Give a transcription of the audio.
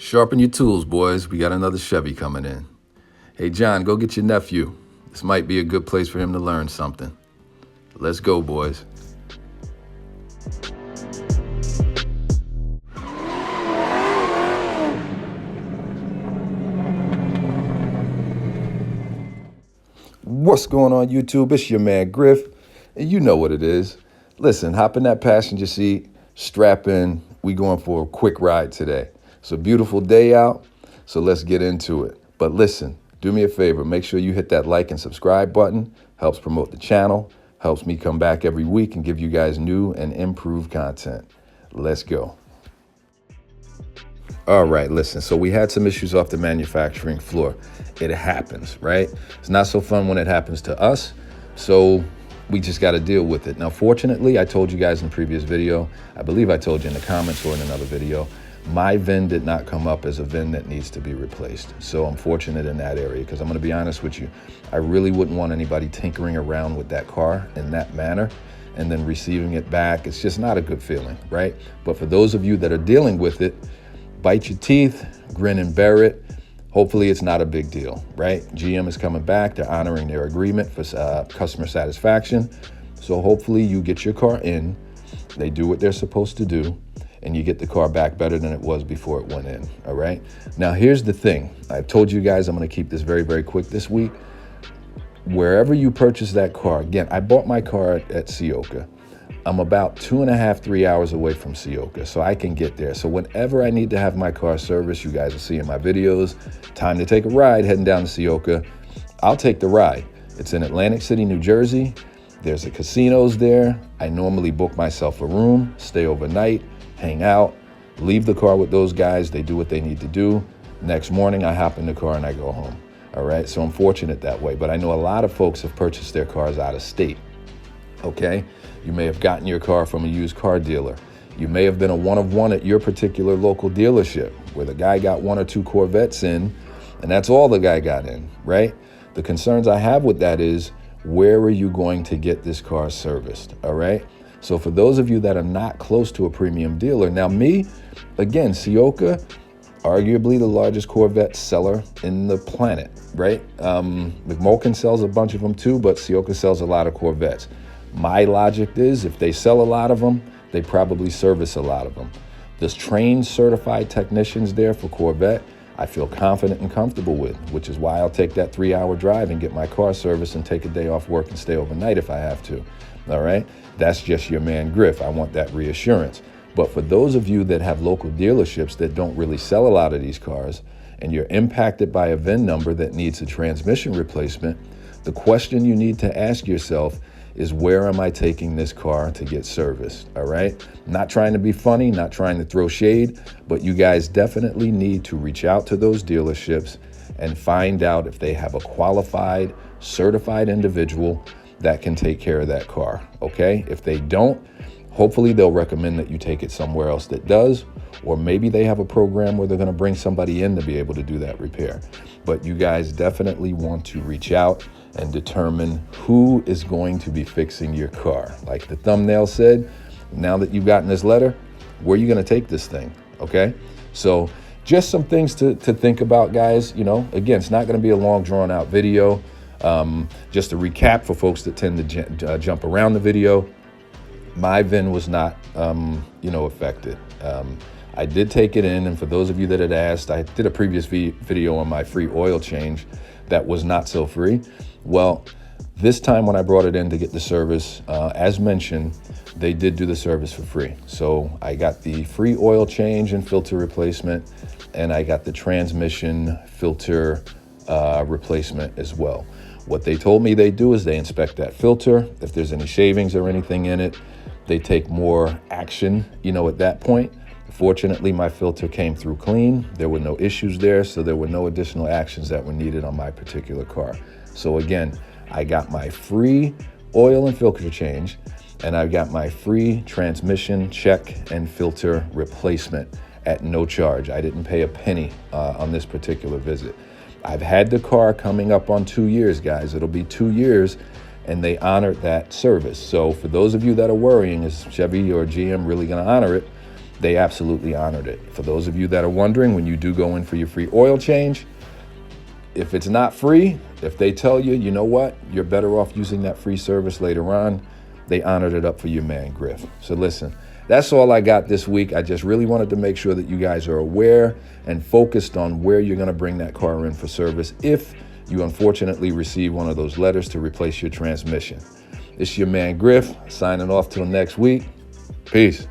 Sharpen your tools, boys. We got another Chevy coming in. Hey, John, go get your nephew. This might be a good place for him to learn something. Let's go, boys. What's going on, YouTube? It's your man, Griff, and you know what it is. Listen, hop in that passenger seat, strap in. We going for a quick ride today. It's a beautiful day out, so let's get into it. But listen, do me a favor. Make sure you hit that like and subscribe button. Helps promote the channel. Helps me come back every week and give you guys new and improved content. Let's go. All right, listen, so we had some issues off the manufacturing floor. It happens, right? It's not so fun when it happens to us, so we just got to deal with it. Now, fortunately, I told you guys in the previous video, I believe I told you in the comments or in another video, my VIN did not come up as a VIN that needs to be replaced. So I'm fortunate in that area, because I'm going to be honest with you, I really wouldn't want anybody tinkering around with that car in that manner and then receiving it back. It's just not a good feeling, right? But for those of you that are dealing with it, bite your teeth, grin and bear it. Hopefully it's not a big deal, right? GM is coming back. They're honoring their agreement for customer satisfaction. So hopefully you get your car in, they do what they're supposed to do, and you get the car back better than it was before it went in, all right? Now, here's the thing. I've told you guys I'm gonna keep this very, very quick this week. Wherever you purchase that car, again, I bought my car at Ciocca. I'm about 2.5, 3 hours away from Ciocca, so I can get there. So whenever I need to have my car serviced, you guys will see in my videos, time to take a ride heading down to Ciocca, I'll take the ride. It's in Atlantic City, New Jersey. There's a casinos there. I normally book myself a room, stay overnight, hang out, leave the car with those guys. They do what they need to do. Next morning, I hop in the car and I go home. All right, so I'm fortunate that way. But I know a lot of folks have purchased their cars out of state. Okay, you may have gotten your car from a used car dealer. You may have been a one-of-one at your particular local dealership where the guy got 1 or 2 Corvettes in, and that's all the guy got in, right? The concerns I have with that is, where are you going to get this car serviced, all right? So for those of you that are not close to a premium dealer, now me, again, Ciocca, arguably the largest Corvette seller in the planet, right? McMulkin sells a bunch of them too, but Ciocca sells a lot of Corvettes. My logic is, if they sell a lot of them, they probably service a lot of them. There's trained, certified technicians there for Corvette I feel confident and comfortable with, which is why I'll take that 3-hour drive and get my car serviced and take a day off work and stay overnight if I have to, all right? That's just your man Griff. I want that reassurance. But for those of you that have local dealerships that don't really sell a lot of these cars, and you're impacted by a VIN number that needs a transmission replacement, the question you need to ask yourself is, where am I taking this car to get serviced, all right? Not trying to be funny, not trying to throw shade, but you guys definitely need to reach out to those dealerships and find out if they have a qualified, certified individual that can take care of that car, okay? If they don't, hopefully they'll recommend that you take it somewhere else that does, or maybe they have a program where they're gonna bring somebody in to be able to do that repair. But you guys definitely want to reach out and determine who is going to be fixing your car. Like the thumbnail said, now that you've gotten this letter, where are you gonna take this thing, okay? So just some things to think about, guys. You know, again, it's not gonna be a long drawn out video. Just to recap for folks that tend to jump around the video, my VIN was not, affected. I did take it in, and for those of you that had asked, I did a previous video on my free oil change that was not so free. Well, this time when I brought it in to get the service, as mentioned, they did do the service for free. So I got the free oil change and filter replacement, and I got the transmission filter replacement as well. What they told me they do is they inspect that filter. If there's any shavings or anything in it, they take more action, at that point. Fortunately, my filter came through clean. There were no issues there, so there were no additional actions that were needed on my particular car. So again, I got my free oil and filter change, and I got my free transmission check and filter replacement at no charge. I didn't pay a penny on this particular visit. I've had the car coming up on 2 years, guys. It'll be 2 years, and they honored that service. So for those of you that are worrying, is Chevy or GM really gonna honor it? They absolutely honored it. For those of you that are wondering, when you do go in for your free oil change, if it's not free, if they tell you, you know what, you're better off using that free service later on, they honored it up for your man, Griff. So listen, that's all I got this week. I just really wanted to make sure that you guys are aware and focused on where you're going to bring that car in for service if you unfortunately receive one of those letters to replace your transmission. It's your man, Griff, signing off till next week. Peace.